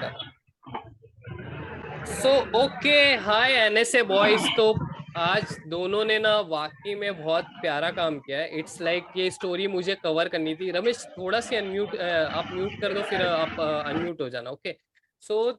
कर। So okay, हाय NSA boys. तो आज दोनों ने ना वाकई में बहुत प्यारा काम किया है। इट्स लाइक ये स्टोरी मुझे कवर करनी थी। रमेश थोड़ा सी अनम्यूट, आप म्यूट कर दो, फिर आप अनम्यूट हो जाना। ओके। सो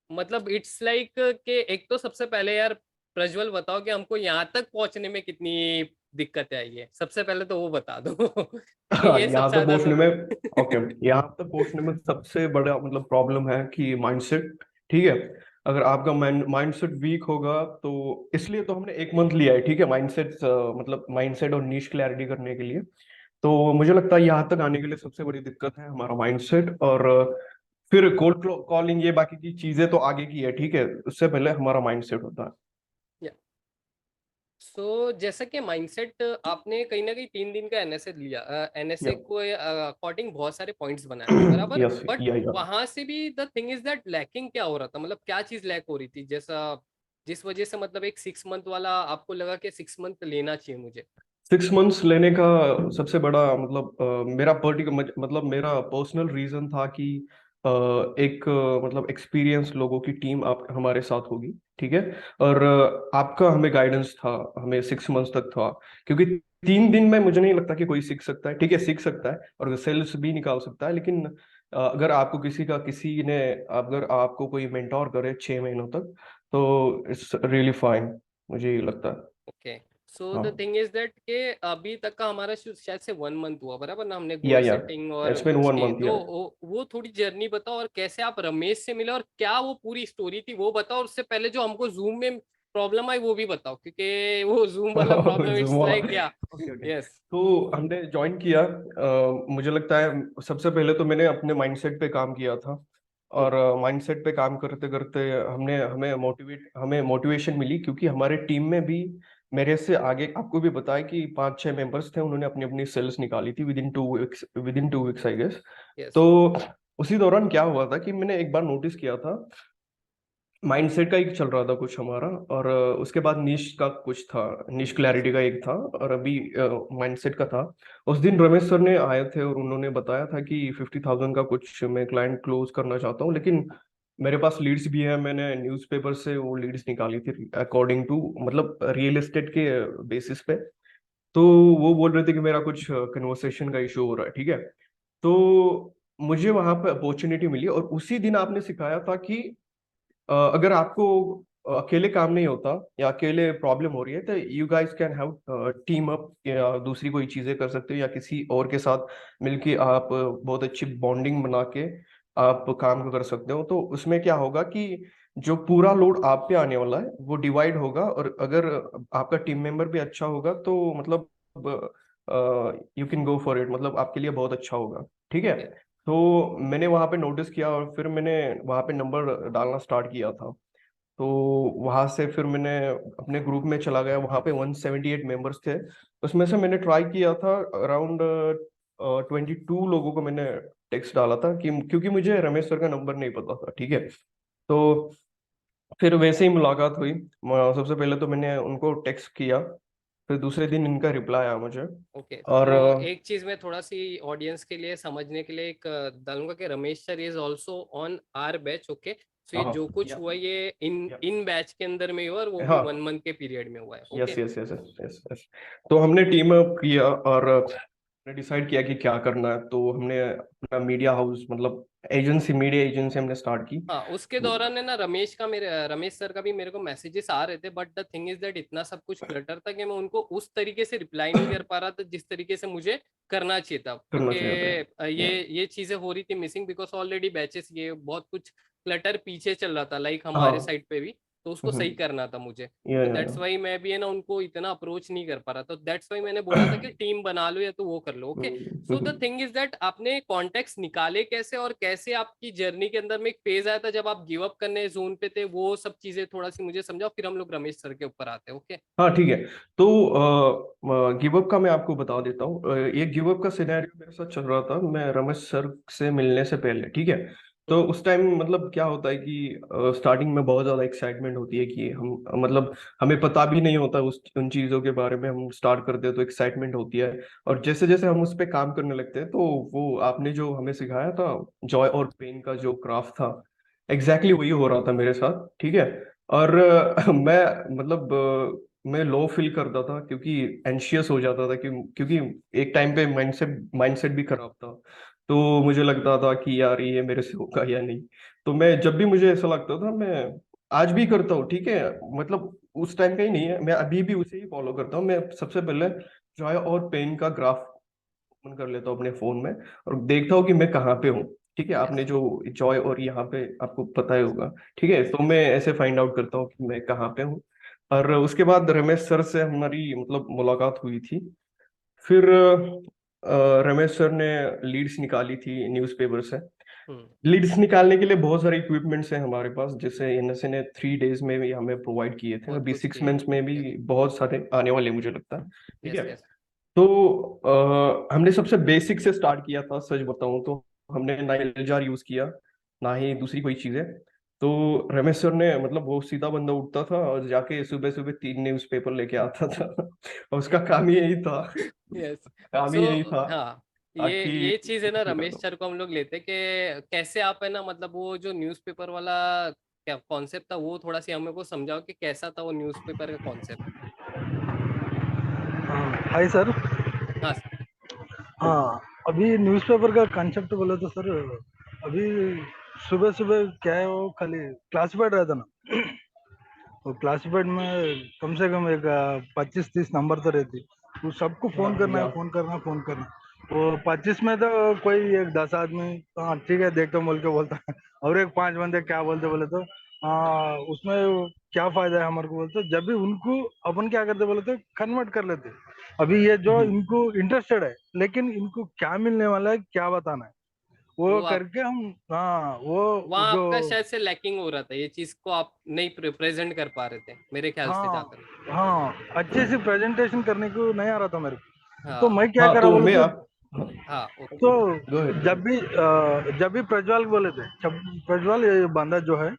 मतलब इट्स लाइक कि एक तो सबसे पहले यार प्रज्वल बताओ कि हमको यहाँ तक पहुंचने में कितनी दिक्कतें आई है। सबसे पहले तो वो बता दो क्योंकि ये यहाँ सबसे तक ज्यादा पहुंचने में, ओके, जरूरी। यहाँ तक पहुंचने में सबसे बड़ा मतलब प्रॉब्लम है कि माइंडसेट। ठीक है। अगर आपका माइंडसेट वीक होगा तो इसलिए तो हमने 1 मंथ लिया है। ठीक है, माइंडसेट मतलब माइंडसेट और नीश क्लैरिटी करने के लिए। तो मुझे लगता है यहाँ तक आने के लिए सबसे बड़ी दिक्कत है हमारा माइंडसेट। और फिर कोल्ड कॉलिंग ये बाकी की चीजें तो आगे की है। ठीक है, उससे पहले हमारा माइंडसेट होता है। जैसा कि माइंडसेट आपने कहीं ना कहीं 3 दिन का एनएसए लिया, या एनएसए को अकॉर्डिंग बहुत सारे पॉइंट्स बनाए बराबर। यस, बट या वहां से भी the thing is that lacking क्या हो रहा था, मतलब क्या चीज लैक हो रही थी, जैसा जिस वजह से मतलब एक 6 मंथ वाला आपको लगा कि 6 मंथ लेना चाहिए मुझे। 6 मंथ्स लेने का सबसे बड़ा मतलब मेरा पर्टिकुलर मतलब मेरा पर्सनल रीजन था कि एक मतलब एक्सपीरियंस लोगों की टीम आप हमारे साथ होगी। ठीक है। और आपका हमें गाइडेंस था, हमें 6 मंथ्स तक था। क्योंकि 3 दिन में मुझे नहीं लगता कि कोई सीख सकता है। ठीक है, सीख सकता है और सेल्स भी निकाल सकता है, लेकिन अगर आपको किसी ने अगर आपको कोई मेंटोर करे 6 महीनों तक तो इट्स रियली फाइन, मुझे ये लगता है। ओके। सो द हाँ, थिंग इज दैट के अभी तक का हमारा शायद से 1 मंथ हुआ बराबर ना, हमने गोल या सेटिंग और इट्स बीन वन उसकी। मंथ तो या वो थोड़ी जर्नी बताओ, और कैसे आप रमेश से मिले और क्या वो पूरी स्टोरी थी वो बताओ। और उससे पहले जो हमको जूम में प्रॉब्लम आई वो भी बताओ, क्योंकि वो जूम वाला प्रॉब्लम इट्स जुम्मा। लाइक या। Okay okay. यस। तो हमने ज्वाइन किया, मुझे लगता है सबसे पहले तो मैंने अपने माइंडसेट पे काम किया था। और माइंडसेट पे काम करते करते हमने हमें मोटिवेशन मिली, क्योंकि हमारे टीम में भी मेरे से आगे आपको भी बताया कि 5-6 मेंबर्स थे, उन्होंने अपनी अपनी सेल्स निकाली थी within 2 weeks I guess. Yes. तो उसी दौरान क्या हुआ था कि मैंने एक बार नोटिस किया था, माइंडसेट का एक चल रहा था कुछ हमारा, और उसके बाद निश का कुछ था, निश यस। क्लैरिटी का एक था, और अभी माइंडसेट का था। उस दिन रमेश सर ने आए थे और उन्होंने बताया था कि 50,000 का कुछ मैं क्लाइंट क्लोज करना चाहता हूँ, लेकिन मेरे पास लीड्स भी है। मैंने न्यूज़पेपर से वो लीड्स निकाली थी अकॉर्डिंग टू मतलब रियल एस्टेट के बेसिस पे। तो वो बोल रहे थे कि मेरा कुछ कन्वर्सेशन का इशू हो रहा है। ठीक है। तो मुझे वहां पे अपॉर्चुनिटी मिली, और उसी दिन आपने सिखाया था कि अगर आपको अकेले काम नहीं होता या अकेले प्रॉब्लम हो रही है तो you guys can have team up, या दूसरी कोई चीजें कर सकते हो, या किसी और के साथ मिलके आप बहुत अच्छी बॉन्डिंग बना के आप काम को कर सकते हो। तो उसमें क्या होगा कि जो पूरा लोड आप पे आने वाला है वो डिवाइड होगा, और अगर आपका टीम मेंबर भी अच्छा होगा तो मतलब you can go for it, मतलब आपके लिए बहुत अच्छा होगा। ठीक है। तो मैंने वहां पे नोटिस किया और फिर मैंने वहां पे नंबर डालना स्टार्ट किया था। तो वहां से फिर मैंने अपने ग्रुप में चला गया, वहां पे 178 मेंबर्स थे। उसमें से मैंने ट्राई किया था अराउंड 22 लोगों को मैंने टेक्स्ट डाला था, कि क्योंकि मुझे रमेश सर का नंबर नहीं पता था। ठीक है। तो फिर वैसे ही मुलाकात हुई। सबसे पहले तो मैंने उनको टेक्स्ट किया, फिर दूसरे दिन इनका रिप्लाई आया मुझे। ओके। और तो एक चीज मैं थोड़ा सी ऑडियंस के लिए समझने के लिए एक डालूंगा कि Ramesh sir is also on our batch. Okay. तो ये हाँ, जो कुछ या हुआ ये इन या इन बैच के अंदर में ही हुआ, और वो भी वन हाँ, मंथ के पीरियड में हुआ है। Yes okay. Yes yes yes yes yes. तो हमने टीम अप किया और हमने डिसाइड किया कि क्या करना है। तो हमने अपना मीडिया हाउस मतलब मीडिया एजेंसी हमने स्टार्ट की। हाँ, उसके दौरान है ना रमेश का, मेरे रमेश सर का भी मेरे को मैसेजेस आ रहे थे, but the thing is that इतना सब कुछ क्लटर था कि मैं उनको उस तरीके से रिप्लाई नहीं कर पा रहा था जिस तरीके से मुझे करना चाहिए था, करना क्योंकि चाहिए था। या ये चीजें हो रही थी मिसिंग, बिकॉज ऑलरेडी बैचेस ये बहुत कुछ क्लटर पीछे चल रहा था लाइक हमारे हाँ। साइड पे भी। तो उसको सही करना था मुझे। तो या दैट्स वाई मैं भी है ना उनको इतना अप्रोच नहीं कर पा रहा, तो दैट्स वाई मैंने बोला था कि टीम बना लो या तो वो कर लो। Okay. So the thing is that आपने कॉन्टेक्ट निकाले कैसे, और कैसे आपकी जर्नी के अंदर में एक फेज आया था जब आप गिव अप करने जोन पे थे, वो सब चीजें थोड़ा सी मुझे समझाओ, फिर हम लोग रमेश सर के ऊपर आते हैं। ओके। हाँ, ठीक है। तो गिव अप का मैं आपको बता देता हूँ। ये गिव अप का सिनेरियो मेरे साथ चल रहा था मैं रमेश सर से मिलने से पहले। ठीक है। तो उस टाइम मतलब क्या होता है कि स्टार्टिंग में बहुत ज्यादा एक्साइटमेंट होती है कि हम मतलब हमें पता भी नहीं होता उस उन चीजों के बारे में, हम स्टार्ट करते हैं तो एक्साइटमेंट होती है। और जैसे जैसे हम उस पे काम करने लगते हैं तो वो आपने जो हमें सिखाया था जॉय और पेन का जो क्राफ्ट था, एग्जैक्टली वही हो रहा था मेरे साथ, ठीक है। और मैं मतलब मैं लो फील करता था क्योंकि एंशियस हो जाता था क्योंकि एक टाइम पे माइंडसेट माइंडसेट भी खराब था। तो मुझे लगता था कि यार ये मेरे से होगा या नहीं। तो मैं जब भी मुझे ऐसा लगता था, मैं आज भी करता हूँ, ठीक है। मतलब उस टाइम का ही नहीं है, मैं अभी भी उसे ही फॉलो करता हूँ। मैं सबसे पहले जॉय और पेन का ग्राफ ओपन कर लेता हूँ अपने फोन में और देखता हूँ कि मैं कहाँ पे हूँ, ठीक है। आपने यस जो जॉय और यहाँ पे आपको पता ही होगा, ठीक है। तो मैं ऐसे फाइंड आउट करता हूँ कि मैं कहाँ पे हूँ। और उसके बाद रमेश सर से हमारी मतलब मुलाकात हुई थी। फिर रमेश सर ने लीड्स निकाली थी न्यूज़पेपर से। हम्म लीड्स निकालने के लिए बहुत सारे इक्विपमेंट्स हैं हमारे पास, जैसे एनएसए ने 3 डेज में भी हमें प्रोवाइड किए थे, बहुत अभी कुछ 6 मंथ्स में भी किया। बहुत सारे आने वाले मुझे लगता है, ठीक यस है। यस तो हमने सबसे बेसिक से स्टार्ट किया था, सच बताऊं तो हमने ना एलजार यूज किया, ना ही दूसरी कोई चीजें। तो रमेश सर ने मतलब वो सीधा बंदा उठता था और जाके सुबह सुबह 3 न्यूज़पेपर लेके आता था और उसका काम ही यही था, यस काम सो ही यही था हाँ, ताकि ये चीज है ना, रमेश निकालो। सर को हम लोग लेते कि कैसे आप है ना, मतलब वो जो न्यूज़पेपर वाला क्या कॉन्सेप्ट था, वो थोड़ा सी हमें को समझाओ कि कैसा था वो न्यूज़पेपर का कॉन्सेप्ट। Hi sir. हाँ सर। हाँ, अभी न्यूज़पेपर का कंसेप्ट बोले तो सर, अभी सुबह सुबह क्या है, वो खाली क्लासिफाइड रहता ना। वो क्लासिफाइड में कम से कम एक 25-30 नंबर तो रहती। वो सबको फोन करना है, या फोन करना, फोन करना। वो 25 में तो कोई एक 10 आदमी, हाँ ठीक है देखता हूँ बोल के बोलता है। और एक 5 बंदे क्या बोलते बोले तो, हाँ उसमें क्या फायदा है हमारे को बोलते, जब भी उनको अपन क्या करते बोले तो कन्वर्ट कर लेते। अभी ये जो इनको इंटरेस्टेड है, लेकिन इनको क्या मिलने वाला है क्या बताना है, वो वो आप करके हम, हाँ वो वहाँ जो, आपका शायद से लैकिंग हो रहा था, ये चीज को आप नहीं प्रेजेंट कर पा रहे थे मेरे ख्याल से हाँ जाकर। हाँ अच्छे से प्रेजेंटेशन करने को नहीं आ रहा था मेरे को। तो हाँ मैं क्या हाँ करा तो बोले मैं तो, आप, हाँ, हाँ ओके। तो गो अहेड, गो अहेड। जब भी प्रज्वल बोले थे, जब प्रज्वल ये बंदा जो है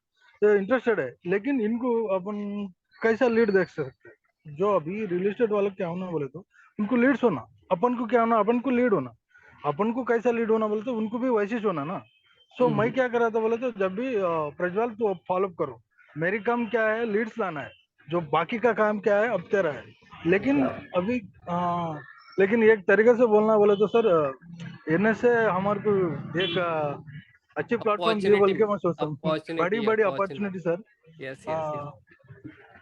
ये इंटरेस्टेड है, लेकिन इनको अपन कैसा लीड देख सकते हैं। जो अभी रियल एस्टेट वाले क्या होना बोले तो, उनको लीड्स होना, अपन को क्या होना, अपन को लीड होना। अपन को कैसा लीड होना बोले तो उनको भी वैसे ही होना ना। सो मैं क्या करा था बोले तो, जब भी प्रज्वल तो फॉलो करो, मेरी काम क्या है लीड्स लाना है, जो बाकी का काम क्या है अब तेरा है। लेकिन यस अभी लेकिन एक तरीके से बोलना बोले तो सर, इनमें से हमारे को एक अच्छी प्लेटफॉर्म दिए बोल अपॉर्चुनिटी, के मैं सोचता हूँ। बड़ी अपॉर्चुनिटी बड़ी opportunity. Opportunity sir. Yes yes yes. आ,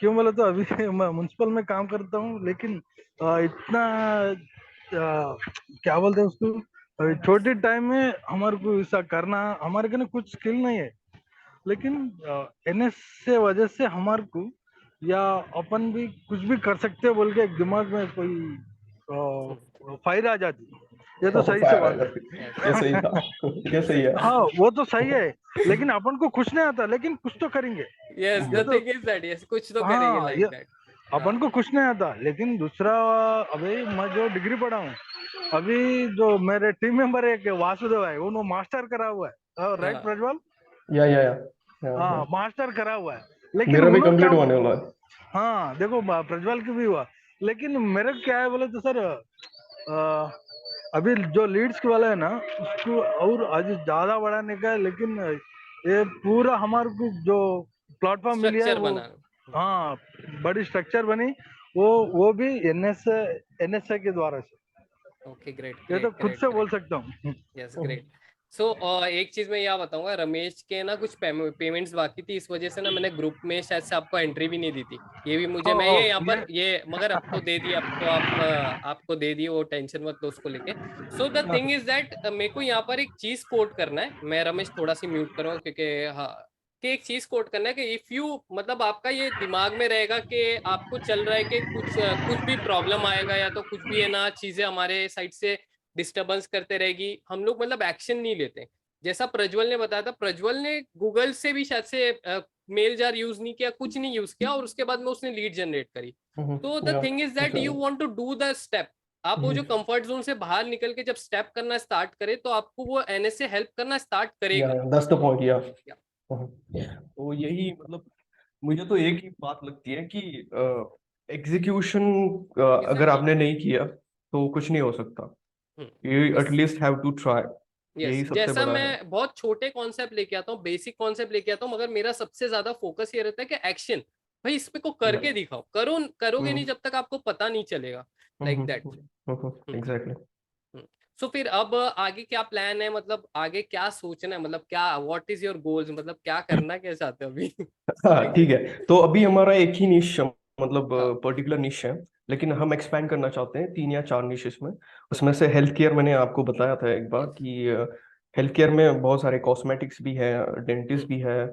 क्यों बोले तो अभी मैं म्यूनसिपल में काम करता हूँ, लेकिन इतना क्या बोलते हैं उसको, छोटे टाइम में हमारे को ऐसा करना, हमारे के ना कुछ स्किल नहीं है, लेकिन एनएस से वजह से हमारे को, या अपन भी कुछ भी कर सकते हैं बोल के एक दिमाग में कोई फायर आ जाती। ये तो सही से फायर आ बात जाती, ये है। सही था, ये सही है। हाँ वो तो सही है, लेकिन अपन को कुछ नहीं आता, लेकिन कुछ तो करेंगे। यस ये द तो, थिंग इज दैट, यस कुछ तो करेंगे हाँ ये लाइक दैट। हाँ अपन को कुछ नहीं आता, लेकिन दूसरा, अभी मैं जो डिग्री पढ़ा हूँ, अभी जो मेरे टीम मेंबर है, एक वासुदेव है, उन्होंने मास्टर करा हुआ है, राइट हाँ प्रज्वल? या हाँ मास्टर करा हुआ है, लेकिन मेरा भी उन्होंने कंप्लीट क्या, होने वाला है। हाँ देखो प्रज्वल की भी हुआ, लेकिन मेरे को क्या है बोले तो सर, अभी जो लीड्स के वाला है ना, उसको और आज ज्यादा बढ़ाने का है, लेकिन ये पूरा हमारे को जो प्लेटफॉर्म मिली है स्ट्रक्चर वो, बना। हाँ बड़ी स्ट्रक्चर बनी, वो भी एनएसए के द्वारा से। ओके ग्रेट ये तो ग्रेट खुद ग्रेट से बोल ग्रेट। सकता हूँ। Yes great. सो एक चीज मैं यह बताऊंगा, रमेश के ना कुछ पेमेंट्स बाकी थी, इस वजह से ना मैंने ग्रुप में शायद से आपको एंट्री भी नहीं दी थी। ये भी मुझे, मैं ये यहाँ ये पर ये मगर अब तो दे दी, अब तो आप आपको दे दी, वो टेंशन मत लो उसको लेके। सो द थिंग इज दैट मेरे को यहाँ पर एक चीज कोट करना है, मैं रमेश थोड़ा सी म्यूट करूँ क्योंकि हाँ, कि एक चीज कोट करना है कि इफ यू मतलब आपका ये दिमाग में रहेगा कि आपको चल रहा है कि कुछ भी प्रॉब्लम आएगा या तो कुछ भी है ना, चीजें हमारे साइड से डिस्टरबेंस करते रहेगी, हम लोग मतलब एक्शन नहीं लेते। जैसा प्रज्वल ने बताया था, प्रज्वल ने गूगल से भी शायद से मेल जार यूज नहीं किया, कुछ नहीं यूज किया, और उसके बाद में उसने लीड जनरेट करी। तो the yeah thing is that you exactly. Want to do the step, आप वो जो कंफर्ट जोन से बाहर निकल के जब स्टेप करना स्टार्ट करे तो आपको वो एनएसए हेल्प करना स्टार्ट या करेगा। दैट्स द पॉइंट या। या तो यही मतलब मुझे तो एक ही बात लगती है कि एग्जीक्यूशन अगर एग्जैक्टली। आपने नहीं किया तो कुछ नहीं हो सकता। You is at least have to try. Yes, यही सबसे जैसा बड़ा है। मैं बहुत छोटे कॉन्सेप्ट लेके आता हूँ, बेसिक कॉन्सेप्ट लेके आता हूँ, मगर मेरा सबसे ज्यादा फोकस ये रहता है कि एक्शन, भाई इस पे को या करके दिखाओ, करोगे नहीं हम्म जब तक आपको पता नहीं चलेगा। Like that. एग्जैक्टली। सो फिर अब आगे क्या प्लान है, मतलब आगे क्या सोचना है, मतलब क्या व्हाट इज योर गोल्स, मतलब क्या करना क्या चाहते हो अभी? हाँ ठीक है। तो अभी हमारा एक ही निश मतलब हाँ। पर्टिकुलर निश है, लेकिन हम एक्सपैंड करना चाहते हैं 3 या 4 निशेस में। उसमें से हेल्थ केयर मैंने आपको बताया था एक बार यस। कि हेल्थ केयर में बहुत सारे कॉस्मेटिक्स भी है, डेंटिस्ट भी है,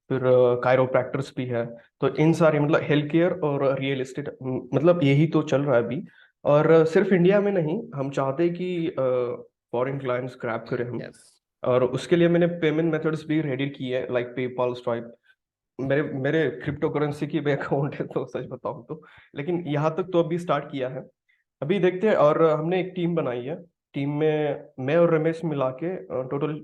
फिर कायरोप्रैक्टर्स भी है। तो इन सारे मतलब हेल्थ केयर और रियल एस्टेट मतलब यही तो चल रहा है अभी। और सिर्फ इंडिया में नहीं, हम चाहते हैं कि फॉरेन क्लाइंट्स ग्रैब करें हम। यस। और उसके लिए मैंने पेमेंट मेथड्स भी रेडी किए हैं, लाइक पेपाल, स्ट्राइप। मेरे मेरे क्रिप्टो करेंसी की भी अकाउंट है, तो सच बताऊं तो। लेकिन यहाँ तक तो अभी स्टार्ट किया है। अभी देखते हैं। और हमने एक टीम बनाई है। टीम में मैं और रमेश मिला के टोटल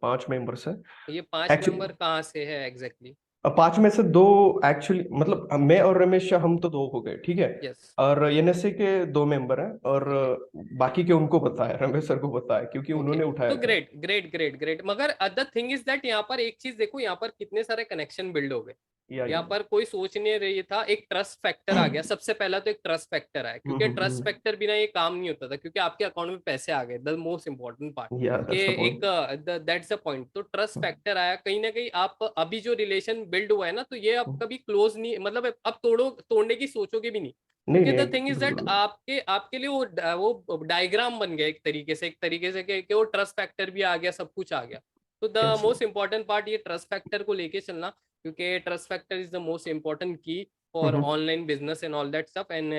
5 मेंबर्स हैं। ये 5 मेंबर एक्चुअली कहाँ से है एग्जैक्टली? 5 में से 2 एक्चुअली मतलब मैं और रमेश हम तो 2 हो गए, ठीक है। यस। और एनएसए के 2 मेंबर हैं, और ओके। बाकी के उनको पता है, रमेश सर को पता है क्योंकि ओके, उन्होंने तो उठाया था। ग्रेट ग्रेट ग्रेट ग्रेट, मगर द थिंग इज दैट यहाँ पर एक चीज देखो, यहाँ पर कितने सारे कनेक्शन बिल्ड हो गए। या यहाँ पर कोई सोच नहीं रही था, एक ट्रस्ट फैक्टर आ गया, सबसे पहला तो एक ट्रस्ट फैक्टर आया, क्योंकि ट्रस्ट फैक्टर बिना ये काम नहीं होता था, क्योंकि आपके अकाउंट में पैसे आ गए, द मोस्ट इंपॉर्टेंट पार्ट। या कि दैट्स द एक पॉइंट। दैट्स द पॉइंट, तो ट्रस्ट फैक्टर आया कहीं ना कहीं। आप अभी जो रिलेशन बिल्ड हुआ है ना, तो ये अब कभी क्लोज नहीं, मतलब अब तोड़ने की सोचोगे भी नहीं। नहीं क्योंकि द थिंग नहीं इज दैट बिल्कुल। आपके लिए वो डायग्राम बन गया एक तरीके से कि वो ट्रस्ट फैक्टर भी आ गया, सब कुछ आ गया। तो the yes. Most important part ये ट्रस्ट फैक्टर को लेके चलना, क्योंकि trust factor is the most important key for online business and all that stuff, and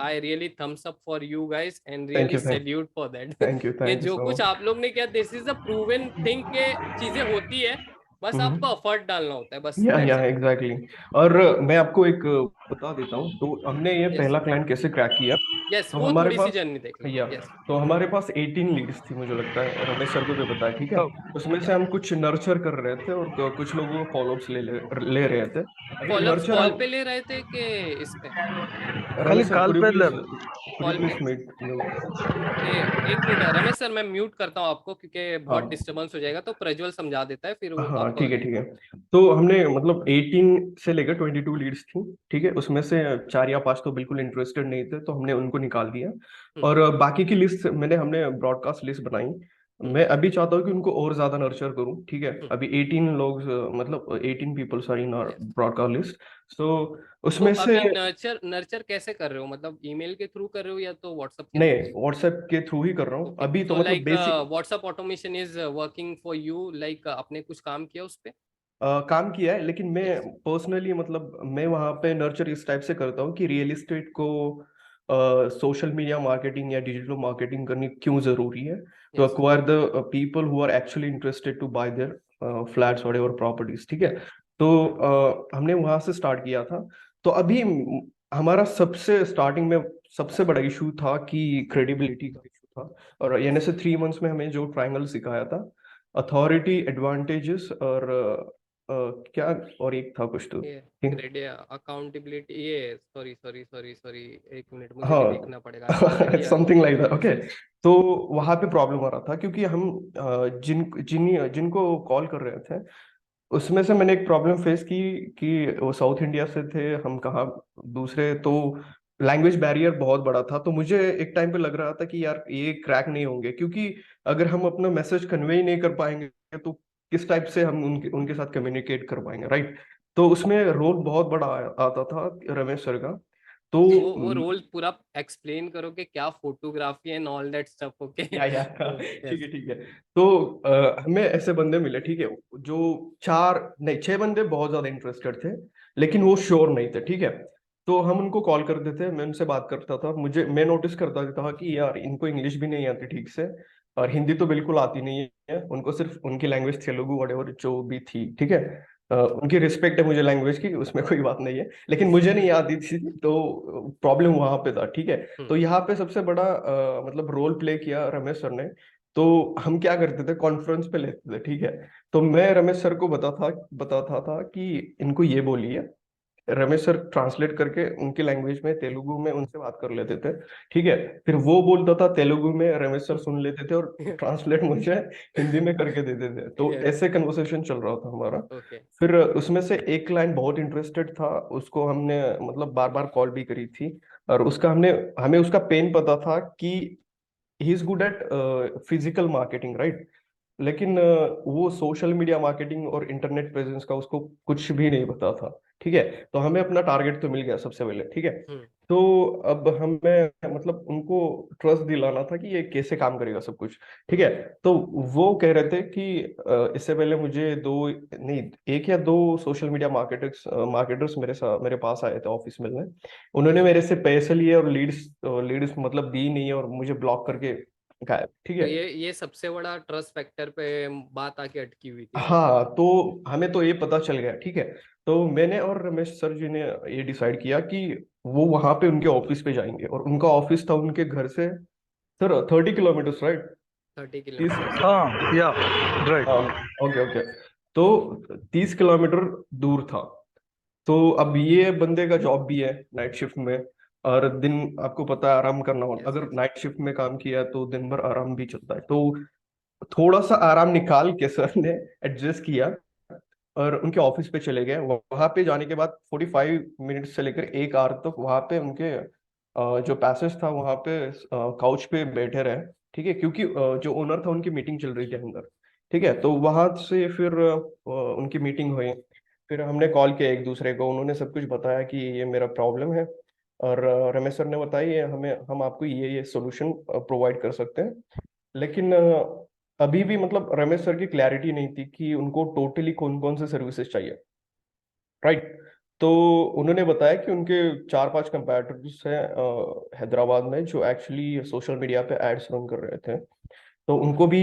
I really thumbs up for you guys and thank really you thank salute for that. Thank you कि thank you जो सो कुछ आप लोग ने किया, this is a proven thing के चीजें होती है, बस आपको मच। एफर्ट डालना होता है, बस या दैट्स इट। एग्जैक्टली। और मैं आपको एक बता देता हूँ तो हमने ये यस। पहला क्लाइंट कैसे क्रैक किया। यस, तो वो हमारे थोड़ी सी पास जर्नी देख लो। या यस। तो हमारे पास 18 लीड्स थी, मुझे लगता है रमेश सर को भी पता है, ठीक है। तो उसमें से हम कुछ नर्चर कर रहे थे और कुछ लोगों को फॉलोअप्स ले रहे थे। अभी फॉलोअप्स नर्चर कॉल आप पे ले रहे थे कि इस पे? खाली रमेश सर कॉल पे ले रहे कुड यू कॉल पे। Please mute. ओके, एक मिनट रमेश सर, मैं म्यूट करता हूँ आपको, क्योंकि बहुत हाँ डिस्टर्बेंस हो जाएगा, तो प्रज्वल समझा देता है, फिर वो हाँ आप ठीक है ले ठीक लो। है। तो हमने मतलब 18 से लेकर 22 लीड्स थी, ठीक है। उसमें से 4 या 5 तो बिल्कुल इंटरेस्टेड नहीं थे, तो हमने उनको निकाल दिया। हम्म। और बाकी की लिस्ट हमने ब्रॉडकास्ट लिस्ट बनाई। हम्म। मैं अभी चाहता हूँ कि उनको और ज्यादा नर्चर करूँ, ठीक है। हम्म। अभी 18 लोग मतलब 18 पीपल सॉरी इन यस। Broadcast list. सो तो उसमें से अभी नर्चर नर्चर कैसे कर रहे हो, मतलब ईमेल के थ्रू कर रहे हो या तो व्हाट्सएप के नहीं, थ्रू? व्हाट्सएप के थ्रू ही कर रहा हूँ ओके, अभी तो, तो मतलब like basic WhatsApp automation is working for you, like आपने कुछ काम किया उस पे? काम किया है। लेकिन मैं यस। पर्सनली मतलब मैं वहाँ पे नर्चर इस टाइप से करता हूँ कि रियल एस्टेट को सोशल मीडिया मार्केटिंग या डिजिटल मार्केटिंग करनी क्यों जरूरी है, to yes. Acquire the people who are actually interested to buy their flats और प्रॉपर्टीज, ठीक है। यस। तो हमने वहाँ से स्टार्ट किया था। तो अभी हमारा सबसे स्टार्टिंग में सबसे बड़ा इशू था कि क्रेडिबिलिटी का इशू था। और यानी से 3 मंथ्स में हमें जो ट्रायंगल सिखाया था, अथॉरिटी, एडवांटेजेस और क्या, और एक था कुछ तो, ये ठीक। क्रेडिट अकाउंटेबिलिटी, ये सॉरी सॉरी सॉरी सॉरी, एक मिनट मुझे भी देखना पड़ेगा, हाँ authority something like that, okay. Yes. तो वहां पे प्रॉब्लम आ रहा था क्योंकि हम जिनको कॉल कर रहे थे, उसमें से मैंने एक प्रॉब्लम फेस की कि वो साउथ इंडिया से थे, हम कहाँ दूसरे, तो लैंग्वेज बैरियर बहुत बड़ा था। तो मुझे एक टाइम पे लग रहा था कि यार ये क्रैक नहीं होंगे, क्योंकि अगर हम अपना मैसेज कन्वे ही नहीं कर पाएंगे तो किस टाइप से हम उनके उनके साथ कम्युनिकेट कर पाएंगे, राइट। तो उसमें रोल बहुत बड़ा आता था रमेश सर का। तो वो रोल पूरा एक्सप्लेन करो कि क्या photography and all that stuff, okay? या ठीक यस। है ठीक है। तो हमें ऐसे बंदे मिले, ठीक है, जो 4 नहीं 6 बंदे बहुत ज्यादा इंटरेस्टेड थे, लेकिन वो श्योर नहीं थे, ठीक है। तो हम उनको कॉल करते थे, मैं उनसे बात करता था, मैं नोटिस करता था कि यार इनको इंग्लिश भी नहीं आती ठीक से, और हिंदी तो बिल्कुल आती नहीं है उनको, सिर्फ उनकी लैंग्वेज तेलुगु वगैरह जो भी थी, ठीक है। उनकी रिस्पेक्ट है मुझे लैंग्वेज की, उसमें कोई बात नहीं है, लेकिन मुझे नहीं आती थी तो प्रॉब्लम वहां पे था। ठीक है, तो यहाँ पे सबसे बड़ा मतलब रोल प्ले किया रमेश सर ने। तो हम क्या करते थे, कॉन्फ्रेंस पे लेते थे, ठीक है। तो मैं रमेश सर को बताता था कि इनको ये बोलिए, रमेश सर ट्रांसलेट करके उनकी लैंग्वेज में, तेलुगु में उनसे बात कर लेते थे। ठीक है, फिर वो बोलता था तेलुगु में, रमेश सर सुन लेते थे और ट्रांसलेट मुझे हिंदी में करके देते थे। तो यस। ऐसे कन्वर्सेशन चल रहा था हमारा। ओके। फिर उसमें से एक क्लाइंट बहुत इंटरेस्टेड था, उसको हमने मतलब बार बार कॉल भी करी थी, और उसका हमने हमें उसका पेन पता था कि he is good at physical marketing, right. लेकिन वो सोशल मीडिया मार्केटिंग और इंटरनेट प्रेजेंस का उसको कुछ भी नहीं पता था। ठीक है, तो हमें अपना टारगेट तो मिल गया सबसे पहले। ठीक है, तो अब हमें मतलब उनको ट्रस्ट दिलाना था कि ये कैसे काम करेगा सब कुछ। ठीक है, तो वो कह रहे थे कि इससे पहले मुझे दो नहीं, एक या दो सोशल मीडिया मार्केटर्स मार्केटर्स मेरे पास आए थे ऑफिस मिलने। उन्होंने मेरे से पैसे लिए और लीड्स लीड्स मतलब दी नहीं, और मुझे ब्लॉक करके गायब। ठीक तो है, ये सबसे बड़ा ट्रस्ट फैक्टर पे बात आके अटकी हुई थी वैसे। हाँ, तो हमें तो ये पता चल गया। ठीक है, तो मैंने और रमेश सर जी ने ये डिसाइड किया कि वो वहां पे उनके ऑफिस पे जाएंगे, और उनका ऑफिस था उनके घर से सर 30 किलोमीटर, राइट। 30। 30 किलोमीटर्स। हाँ या हाँ, राइट। Okay okay. तो 30 किलोमीटर दूर था। तो अब ये बंदे का जॉब भी है नाइट शिफ्ट में, और दिन आपको पता है आराम करना होता, यस अगर यस। नाइट शिफ्ट में काम किया तो दिन भर आराम भी चलता है। तो थोड़ा सा आराम निकाल के सर ने एडजस्ट किया और उनके ऑफिस पे चले गए। वहां पे जाने के बाद 45 मिनट से लेकर 1 आवर तक वहां पे उनके जो पैसेज था वहां पे काउच पे बैठे रहे। ठीक है, क्योंकि जो ओनर था उनकी मीटिंग चल रही थी अंदर। ठीक है, तो वहां से फिर उनकी मीटिंग हुई। फिर हमने कॉल किया एक दूसरे को, उन्होंने सब कुछ बताया कि ये मेरा प्रॉब्लम है, और रमेश सर ने बताया ये हमें हम आपको ये सोल्यूशन प्रोवाइड कर सकते हैं। लेकिन अभी भी मतलब रमेश सर की क्लैरिटी नहीं थी कि उनको टोटली कौन कौन से सर्विसेज चाहिए, राइट। तो उन्होंने बताया कि उनके 4-5 कंपैटिटर्स हैं हैदराबाद में, जो एक्चुअली सोशल मीडिया पे एड्स रन कर रहे थे। तो उनको भी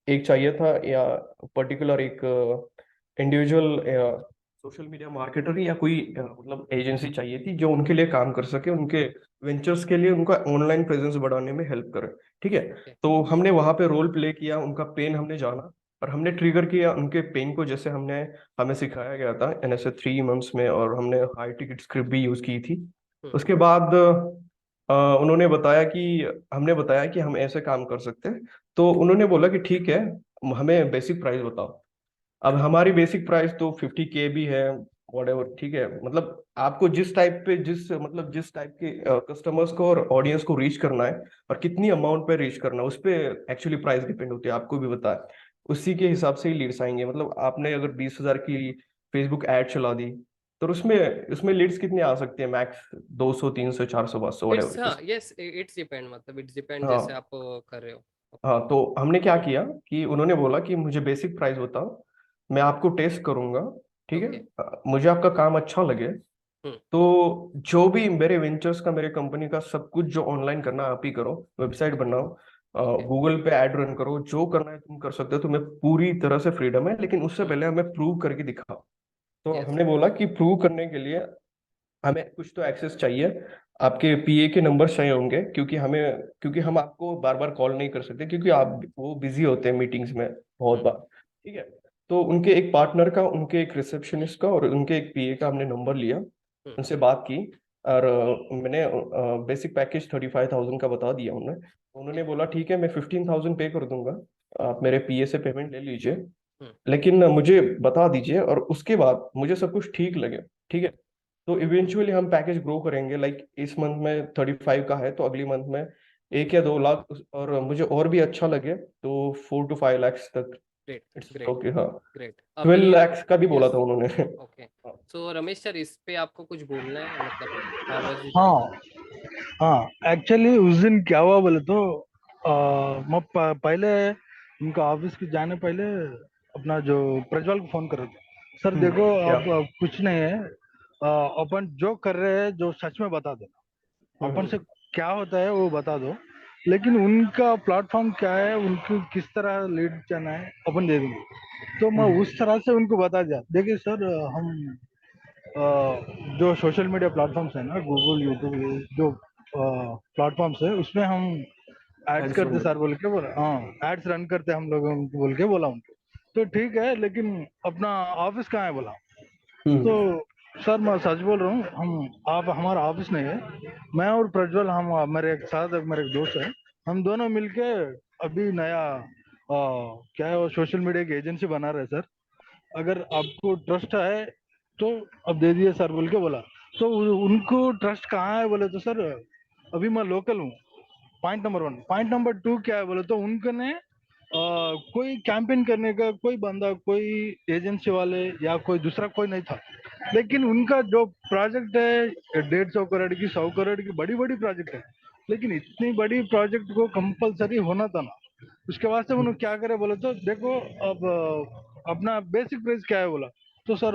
एक चाहिए था, या पर्टिकुलर एक इंडिविजुअल सोशल मीडिया मार्केटर या कोई मतलब एजेंसी चाहिए थी जो उनके लिए काम कर सके, उनके वेंचर्स के लिए उनका ऑनलाइन प्रेजेंस बढ़ाने में हेल्प करे। ठीक है, ओके। तो हमने वहां पे रोल प्ले किया, उनका पेन हमने जाना, और हमने ट्रिगर किया उनके पेन को, जैसे हमें सिखाया गया था NSA 3 मंथ्स में, और हमने हाई टिकट स्क्रिप्ट भी यूज की थी। उसके बाद उन्होंने बताया कि हमने बताया कि हम ऐसे काम कर सकते हैं। तो उन्होंने बोला कि ठीक है, हमें बेसिक प्राइस बताओ। अब हमारी बेसिक प्राइस तो 50K भी है, वॉटेवर। ठीक है, मतलब आपको जिस टाइप पे जिस टाइप के कस्टमर्स को और ऑडियंस को रीच करना है, और कितनी अमाउंट पे रीच करना है, उस पे एक्चुअली प्राइस डिपेंड होती है, आपको भी बताया। उसी के हिसाब से ही लीड्स आएंगे। मतलब आपने अगर 20,000 की फेसबुक ऐड चला दी, तो उसमें उसमें लीड्स कितनी आ सकती है, मैक्स 200 300 400 500 इट्स, हाँ वॉटेवर। यस, इट्स डिपेंड, मतलब इट्स डिपेंड जैसे हाँ आप कर रहे हो। हाँ, तो हमने क्या किया कि उन्होंने बोला कि मुझे बेसिक प्राइस बताओ, मैं आपको टेस्ट करूंगा। ठीक है, ओके। मुझे आपका काम अच्छा लगे हम्म। तो जो भी मेरे वेंचर्स का, मेरे कंपनी का सब कुछ जो ऑनलाइन करना है आप ही करो, वेबसाइट बनाओ, ओके। गूगल पे ऐड रन करो, जो करना है तुम कर सकते हो, तुम्हें पूरी तरह से फ्रीडम है, लेकिन उससे पहले हमें प्रूव करके दिखाओ। तो यस। हमने बोला कि प्रूव करने के लिए हमें कुछ तो एक्सेस चाहिए, आपके PA के नंबर चाहिए होंगे, क्योंकि हम आपको बार बार कॉल नहीं कर सकते, क्योंकि आप वो बिजी होते हैं मीटिंग्स में बहुत बार। ठीक है, तो उनके एक पार्टनर का, उनके एक रिसेप्शनिस्ट का और उनके एक PA का हमने नंबर लिया, उनसे बात की, और मैंने बेसिक पैकेज 35,000 का बता दिया उन्हें। उन्होंने बोला ठीक है, मैं 15,000 पे कर दूंगा, आप मेरे PA से पेमेंट ले लीजिए, लेकिन मुझे बता दीजिए, और उसके बाद मुझे सब कुछ ठीक लगे। ठीक है, तो इवेंचुअली हम पैकेज ग्रो करेंगे, लाइक इस मंथ में 35 का है, तो अगली मंथ में 1 या 2 लाख, और मुझे और भी अच्छा लगे तो 4 to 5 lakhs तक। ग्रेट। It's great. ओके, हाँ। ग्रेट। 12 lakhs का भी बोला यस। था उन्होंने। ओके। सो रमेश सर, इस पे आपको कुछ बोलना है, मतलब हाउ वाज इट? हाँ हाँ, एक्चुअली उस दिन क्या हुआ बोले तो मैं पहले उनका ऑफिस के जाने पहले अपना जो प्रज्वल को फोन कर रहे थे, सर देखो या अब कुछ नहीं है, अपन जो कर रहे हैं जो सच में बता दो, अपन से क्या होता है वो बता दो, लेकिन उनका प्लेटफॉर्म क्या है, उनको किस तरह लीड करना है अपन दे देंगे। तो मैं उस तरह से उनको बता दिया, देखिए सर हम जो सोशल मीडिया प्लेटफॉर्म्स है ना, गूगल, यूट्यूब, जो प्लेटफॉर्म्स है उसमें हम एड्स एड्स करते रन सर बोल के बोला, हाँ एड्स रन करते हम लोग उनको बोल के बोला उनको। तो ठीक है, लेकिन अपना ऑफिस कहाँ है बोला। तो हम्म सर मैं सच बोल रहा हूँ, हम आप हमारा ऑफिस नहीं है। मैं और प्रज्वल, हम मेरे एक साथ मेरे एक दोस्त है, हम दोनों मिलके अभी नया क्या है वो सोशल मीडिया की एजेंसी बना रहे हैं सर। अगर आपको ट्रस्ट है तो अब दे दिए सर बोल के बोला। तो उनको ट्रस्ट कहाँ है बोले तो सर, अभी मैं लोकल हूँ, पॉइंट नंबर 1। पॉइंट नंबर 2 क्या है बोले तो उनके ने कोई कैंपेन करने का कोई बंदा, कोई एजेंसी वाले या कोई दूसरा कोई नहीं था। लेकिन उनका जो प्रोजेक्ट है 150 करोड़ की, 100 करोड़ की बड़ी बड़ी प्रोजेक्ट है, लेकिन इतनी बड़ी प्रोजेक्ट को कंपलसरी होना था ना। उसके बाद से उन्होंने क्या करे बोले तो देखो, अब अपना बेसिक प्राइस क्या है बोला। तो सर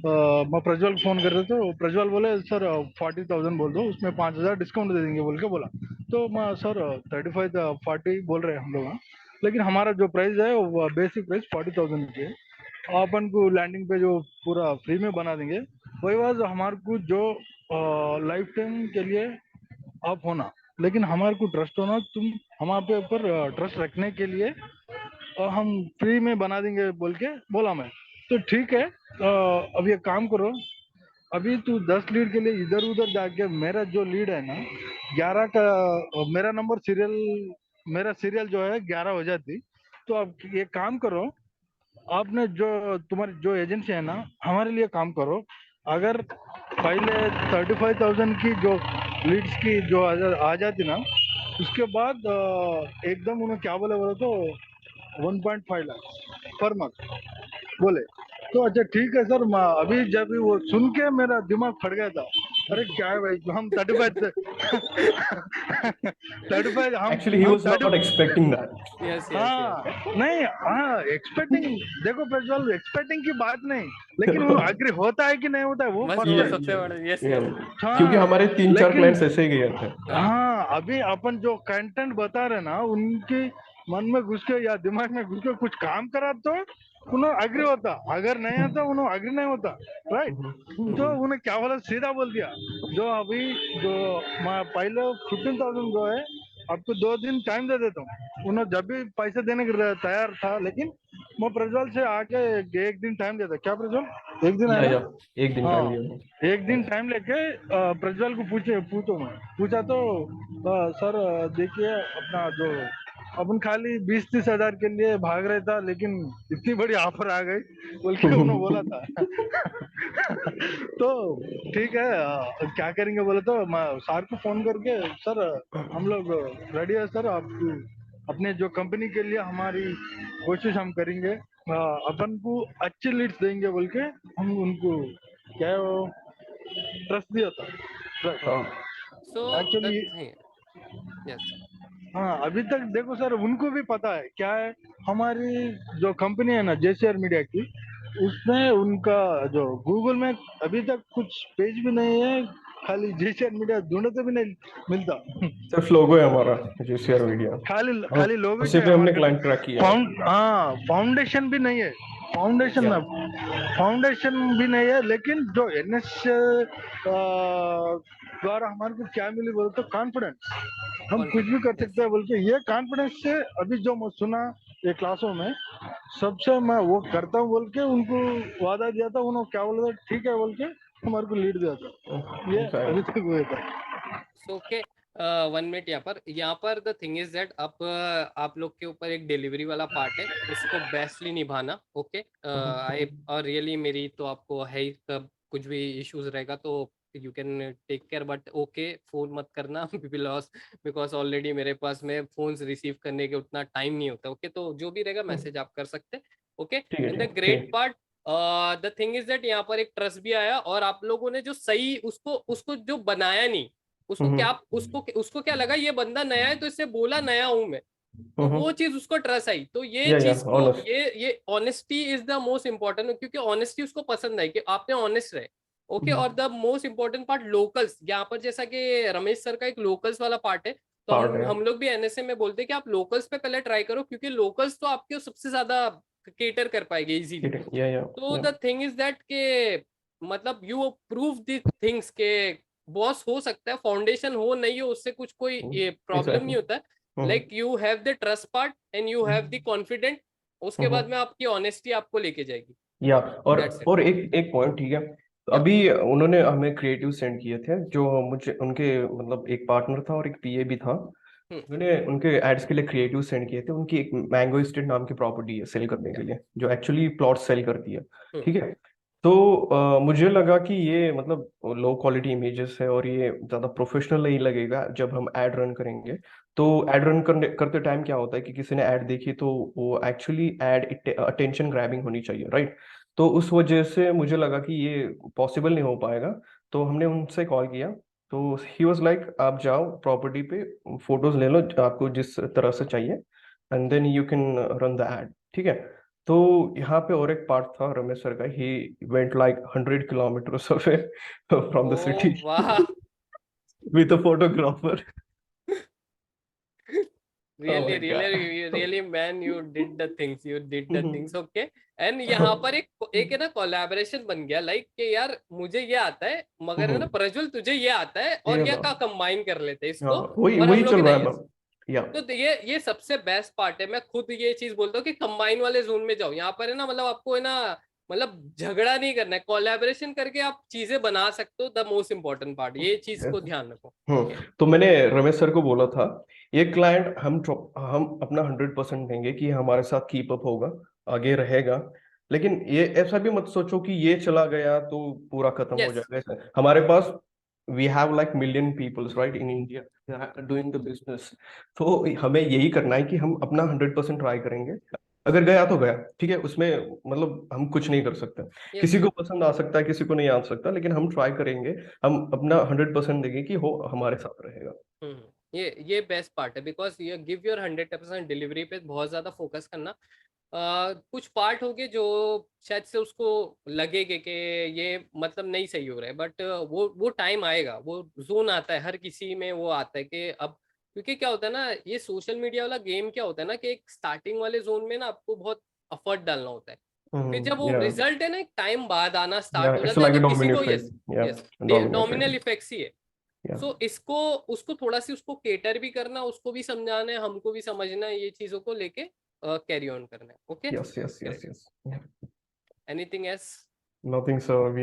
मैं प्रज्वल को फोन कर रहे तो प्रज्वल बोले सर 40,000 बोल दो, उसमें 5,000 डिस्काउंट दे देंगे बोल के बोला। तो मैं सर 35 40 बोल रहे हैं हम लोग, हाँ। लेकिन हमारा जो प्राइस है वो बेसिक प्राइस 40,000 की है। अपन को लैंडिंग पे जो पूरा फ्री में बना देंगे। वही बात हमारे को जो लाइफ टाइम के लिए आप होना, लेकिन हमारे को ट्रस्ट होना, तुम हमारे पे ऊपर ट्रस्ट रखने के लिए और हम फ्री में बना देंगे बोल के बोला मैं। तो ठीक है, अब ये काम करो, अभी तू 10 लीड के लिए इधर उधर जाके, मेरा जो लीड है ना 11 का, मेरा नंबर सीरियल, मेरा सीरियल जो है 11 हो जाती। तो अब ये काम करो, आपने जो तुम्हारी जो एजेंसी है ना, हमारे लिए काम करो। अगर पहले 35,000 की जो लीड्स की जो आ जाती ना, उसके बाद एकदम उन्हें क्या बोले बोले तो 1.5 लाख पर मंथ बोले। तो अच्छा ठीक है सर, मैं अभी जब भी वो सुन के मेरा दिमाग फट गया था। अरे क्या है भाई, हम 35 35 एक्चुअली ही हम was 30। Not expecting that yes yes yes. हाँ नहीं, हाँ एक्सपेक्टिंग, देखो प्रज्वल एक्सपेक्टिंग की बात नहीं, लेकिन वो अग्री होता है कि नहीं होता है वो बस फर्स्ट वो ये है। सबसे बड़ा, यस ये यस। क्योंकि हाँ हमारे 3-4 लेकिन क्लाइंट्स ऐसे ही गए थे। हाँ हाँ, अभी अपन जो कंटेंट बता रहे ना, उनके मन में घुस के या दिमाग में घुस के कुछ काम करा तो उन्हें अग्री होता, अगर नहीं होता उन्हें अग्री नहीं होता, राइट। तो हम्म उन्हें क्या बोला, सीधा बोल दिया। जो अभी जो मैं पहले 15,000 जो है, आपको 2 दिन टाइम दे देता हूँ। उन्हें जब भी पैसे देने के लिए तैयार था, लेकिन मैं प्रज्वल से आके 1 दिन टाइम देता। क्या प्रज्वल, 1 दिन है ना? या एक दिन टाइम हाँ, दिया एक दिन टाइम लेके प्रज्वल को पूछो मैं पूछा तो सर देखिए अपना जो अपन खाली 20-30 हजार के लिए भाग रहा था, लेकिन इतनी बड़ी ऑफर आ गई बोल के उन्होंने बोला था। तो ठीक है, क्या करेंगे बोले तो मैं सर को फोन करके, सर हम लोग रेडी है सर, आपको अपने जो कंपनी के लिए हमारी कोशिश हम करेंगे, अपन को अच्छे लीड्स देंगे बोल के हम उनको क्या है वो ट्रस्ट दिया था। हाँ so the actually thing, yes. हाँ, अभी तक देखो सर, उनको भी पता है क्या है, हमारी जो कंपनी है ना जेसीआर मीडिया की, उसमें उनका जो गूगल में अभी तक कुछ पेज भी नहीं है, खाली जेसीआर मीडिया ढूंढते भी नहीं मिलता। सिर्फ लोगो है हमारा जेसीआर मीडिया खाली और खाली लोगों उसी क्या है पे हमने हमारे क्लाइंट ट्रैक किया है। फाउंडेशन भी नहीं है। फाउंडेशन या ना, फाउंडेशन भी नहीं है, लेकिन जो एनएस द्वारा हमारे को क्या मिली बोले तो कॉन्फिडेंस, हम कुछ भी कर कॉन्फिडेंट, यस। सकते हैं बोल के, ये कॉन्फिडेंस से अभी जो मैं सुना ये क्लासों में, सबसे मैं वो करता हूँ बोल के उनको वादा दिया था। उन्होंने क्या बोला था, ठीक है बोल के हमारे को लीड दिया था। ये अभी तक हुए था। So okay, 1 minute. यहाँ पर द थिंग इज दैट आप लोग के ऊपर एक डिलीवरी वाला पार्ट है, उसको बेस्टली निभाना। ओके, आई और रियली मेरी तो आपको है ही, कब कुछ भी इश्यूज रहेगा तो you can take care, but okay phone मत करना बिकॉज बिकॉज ऑलरेडी मेरे पास में फोन्स रिसीव करने के उतना टाइम नहीं होता। ओके, तो जो भी रहेगा मैसेज आप कर सकते। ओके, ठीक है एंड द ठीक great part, the thing is that यहाँ पर एक ट्रस्ट भी आया, और आप लोगों ने जो सही उसको उसको जो बनाया नहीं, उसको क्या, उसको क्या लगा ये बंदा नया है तो इससे बोला नया हूं मैं, तो वो चीज उसको ट्रस्ट आई। तो ये या चीज को, ऑनेस्ट ये honesty is the most important, क्योंकि ऑनेस्टी उसको पसंद आई कि आपने ऑनेस्ट रहे। ओके, और the most important part locals, यहाँ पर जैसा कि रमेश सर का एक लोकल्स वाला पार्ट है, तो Hard है। हम लोग भी एनएसए में बोलते हैं कि आप लोकल्स पे पहले ट्राई करो, क्योंकि लोकल्स तो आपके सबसे ज्यादा केटर कर पाएंगे इजीली। तो द थिंग इज दैट के मतलब यू प्रूव द थिंग्स के बॉस हो सकता है, फाउंडेशन हो नहीं हो उससे कुछ कोई ये प्रॉब्लम नहीं होता है। Like you have the trust part and you have the confident, उसके बाद में आपकी ऑनेस्टी आपको लेके जाएगी। या That's it. और एक पॉइंट, ठीक है, तो Yeah. अभी उन्होंने हमें क्रिएटिव सेंड किए थे, जो मुझे उनके मतलब एक पार्टनर था और एक पीए भी था, उन्होंने उनके एड्स के लिए क्रिएटिव सेंड किए थे। उनकी एक मैंगो स्टेट नाम की प्रॉपर्टी है सेल करने के लिए, जो एक्चुअली प्लॉट सेल करती है, ठीक है। तो मुझे लगा कि ये मतलब लो क्वालिटी इमेजेस है और ये ज़्यादा प्रोफेशनल नहीं लगेगा जब हम ऐड रन करेंगे। तो ऐड रन करते टाइम क्या होता है कि किसी ने ऐड देखी तो वो एक्चुअली ऐड अटेंशन ग्रैबिंग होनी चाहिए, राइट। तो उस वजह से मुझे लगा कि ये पॉसिबल नहीं हो पाएगा। तो हमने उनसे कॉल किया, तो ही वाज लाइक आप जाओ प्रॉपर्टी पे, फोटोज ले लो आपको जिस तरह से चाहिए, and then you can run the ad, ठीक है। तो यहाँ पे और एक पार्ट था रमेश सर का, he went like 100 kilometres away from the city oh wow, with a photographer. Oh my God. really man, you did the things, okay। And यहाँ पर एक है ना कोलैबोरेशन बन गया, लाइक कि यार मुझे ये आता है मगर है ना प्रज्वल तुझे ये आता है, और ये का कंबाइन कर लेते हैं इसको, वही और वही हम लोग चल है ना रहा है ये। बस। या तो ये सबसे बेस्ट पार्ट है, मैं खुद ये चीज बोलता हूँ कि कंबाइन वाले जोन में जाओ। यहाँ पर है ना मतलब आपको है ना मतलब झगड़ा नहीं करना है, कोलैबोरेशन करके आप चीजें बना सकते हो। द मोस्ट इंपॉर्टेंट पार्ट, ये चीज को ध्यान रखो। तो मैंने रमेश सर को बोला था, ये क्लाइंट हम अपना 100% देंगे कि हमारे साथ कीप अप होगा, आगे रहेगा। लेकिन ये ऐसा भी मत सोचो कि ये चला गया तो पूरा खत्म हो यस, जाएगा। ऐसा हमारे पास we have like million peoples right in India doing the business. तो हमें यही करना है कि हम अपना 100% ट्राई करेंगे। अगर गया तो गया, ठीक है, उसमें मतलब हम कुछ नहीं कर सकते। यस। किसी को पसंद आ सकता है, किसी को नहीं आ सकता, लेकिन हम ट्राई करेंगे। हम अपना 100% देंगे कि हो हमारे साथ रहेगा। ये बेस्ट पार्ट है, बिकॉज ये गिव योर 100% डिलीवरी पे बहुत ज्यादा फोकस करना। कुछ पार्ट हो गए जो शायद से उसको लगेगा कि ये मतलब नहीं सही हो रहा है, बट वो टाइम आएगा, वो जोन आता है हर किसी में, वो आता है कि अब क्योंकि क्या होता है ना, ये सोशल मीडिया वाला गेम क्या होता है ना कि एक स्टार्टिंग वाले जोन में ना आपको बहुत एफर्ट डालना होता है, फिर जब वो या रिजल्ट है ना एक टाइम बाद आना या स्टार्ट हो इट्स जाता है लाइक अ तो किसी डोमिनो को, यस इफेक्ट। या यस, डोमिनो डोमिनल इफेक्ट। इफेक्ट्स ही है। या सो इसको उसको थोड़ा सी उसको केटर भी करना, उसको भी समझाना है, हमको भी समझना है, ये चीजों को लेके कैरी ऑन करना है। Okay, yes yes yes great. Yes. Anything else? Nothing sir,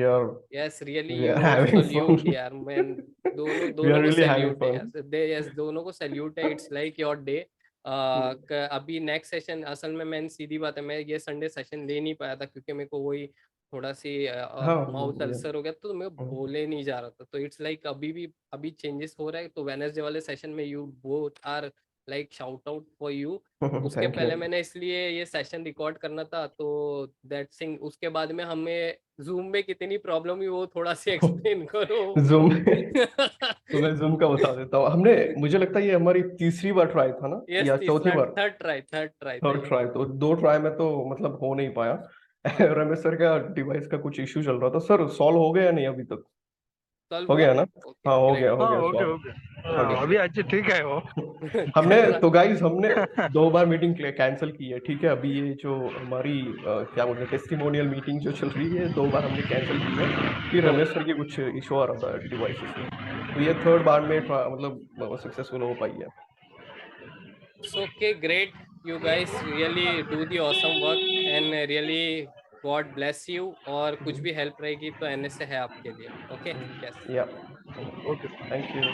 yes, really we are you having fun. Salute यार मैन, दोनों वी आर दोनों को रियली हैविंग सल्यूट है फन। यार, दे यस दोनों को सल्यूट है। It's like your day. अभी नेक्स्ट सेशन असल में मैं सीधी बात है, मैं ये संडे सेशन ले नहीं पाया था क्योंकि मेरे को वही थोड़ा सी हाँ माउथ अल्सर हो गया, तो मैं बोले नहीं जा रहा था। तो इट्स लाइक अभी चेंजेस हो रहा है, तो वेडनेसडे वाले सेशन में you both are like shout out for you. उसके थैंक यू। पहले मैंने इसलिए ये सेशन रिकॉर्ड करना था, तो दैट सिंग उसके बाद में हमें जूम में कितनी प्रॉब्लम हुई वो थोड़ा सी एक्सप्लेन करो। जूम तो मैं जूम का बता देता हूँ। हमने, मुझे लगता है ये हमारी तीसरी बार ट्राई था ना, यस, या चौथी तीसरा बार? थर्ड ट्राई था थर्ड ये। ट्राई। तो दो ट्राई में तो मतलब हो नहीं पाया। रमेश सर का डिवाइस का कुछ इश्यू चल रहा था। सर सॉल्व हो गया नहीं अभी तक? सॉल्व हो हुआ? गया ना? ओके, हाँ हो ग्रेट। गया, हो हाँ गया ओके सॉल्व। ओके। हो गया। अभी अच्छी ठीक है वो। हमने तो गाइस हमने 2 बार मीटिंग कैंसिल की है, ठीक है। अभी ये जो हमारी क्या बोलते हैं टेस्टिमोनियल मीटिंग जो चल रही है, 2 बार हमने कैंसिल की है कि रमेश सर की कुछ इशू आ रहा था डिवाइसेस में। तो ये थर्ड बार में मतलब सक्सेसफुल हो पाई है। Okay, great. You guys really do the awesome work and really God bless you. और कुछ भी हेल्प रहेगी तो एनएसए है आपके लिए। Okay, yes. या ओके। Thank you.